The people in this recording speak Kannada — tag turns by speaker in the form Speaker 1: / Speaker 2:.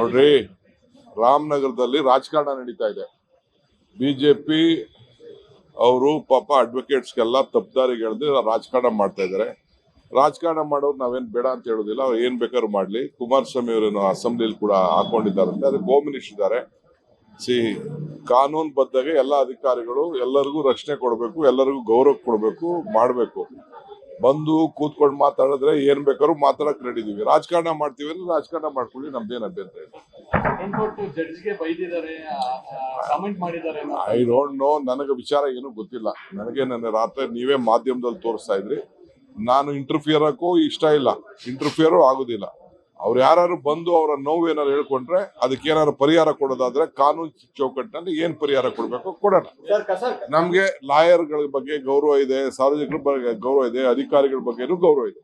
Speaker 1: ನೋಡ್ರಿ, ರಾಮನಗರದಲ್ಲಿ ರಾಜಕಾರಣ ನಡೀತಾ ಇದೆ. ಬಿಜೆಪಿ ಅವರು ಪಾಪ ಅಡ್ವೊಕೇಟ್ಸ್ಗೆಲ್ಲ ತಪ್ಪದಾರಿಗೆ ಎಳೆದು ರಾಜಕಾರಣ ಮಾಡ್ತಾ ಇದ್ದಾರೆ. ರಾಜಕಾರಣ ಮಾಡೋರು ನಾವೇನ್ ಬೇಡ ಅಂತ ಹೇಳೋದಿಲ್ಲ, ಅವ್ರು ಏನ್ ಬೇಕಾದ್ರೂ ಮಾಡ್ಲಿ. ಕುಮಾರಸ್ವಾಮಿ ಅವರೇನು ಅಸೆಂಬ್ಲಿಲಿ ಕೂಡ ಹಾಕೊಂಡಿದ್ದಾರಂತೆ, ಅದಕ್ಕೆ ಹೋಮ್ ಮಿನಿಸ್ಟರ್ ಇದ್ದಾರೆ. ಕಾನೂನು ಬದ್ಧಗೆ ಎಲ್ಲ ಅಧಿಕಾರಿಗಳು ಎಲ್ಲರಿಗೂ ರಕ್ಷಣೆ ಕೊಡಬೇಕು, ಎಲ್ಲರಿಗೂ ಗೌರವ ಕೊಡಬೇಕು, ಮಾಡಬೇಕು. ಬಂದು ಕೂತ್ಕೊಂಡು ಮಾತಾಡಿದ್ರೆ ಏನ್ ಬೇಕಾದ್ರೂ ಮಾತಾಡಕ್ ರೆಡಿ ಇದೀವಿ. ರಾಜಕಾರಣ ಮಾಡ್ತೀವಿ ಅಂದ್ರೆ ರಾಜಕಾರಣ ಮಾಡ್ಕೊಳ್ಳಿ, ನಮ್ದೇನ್ ಅಭ್ಯಂತರ ಇಲ್ಲ. ಐ ಡೋಂಟ್ ನೋ, ನನಗೆ ವಿಚಾರ ಏನು ಗೊತ್ತಿಲ್ಲ. ನನಗೆ ನನ್ನ ರಾತ್ರಿ ನೀವೇ ಮಾಧ್ಯಮದಲ್ಲಿ ತೋರಿಸ್ತಾ ಇದ್ರಿ. ನಾನು ಇಂಟರ್ಫಿಯರ್ ಹಾಕೋ ಇಷ್ಟ ಇಲ್ಲ, ಇಂಟರ್ಫಿಯರ್ ಆಗುದಿಲ್ಲ. ಅವ್ರು ಯಾರು ಬಂದು ಅವರ ನೋವು ಏನಾರು ಹೇಳ್ಕೊಂಡ್ರೆ ಅದಕ್ಕೆ ಏನಾದ್ರು ಪರಿಹಾರ ಕೊಡೋದಾದ್ರೆ ಕಾನೂನು ಚೌಕಟ್ಟಿನಲ್ಲಿ ಏನ್ ಪರಿಹಾರ ಕೊಡ್ಬೇಕು ಕೊಡೋಣ. ನಮ್ಗೆ ಲಾಯರ್ಗಳ ಬಗ್ಗೆ ಗೌರವ ಇದೆ, ಸಾರ್ವಜನಿಕರ ಬಗ್ಗೆ ಗೌರವ ಇದೆ, ಅಧಿಕಾರಿಗಳ ಬಗ್ಗೆನೂ ಗೌರವ ಇದೆ.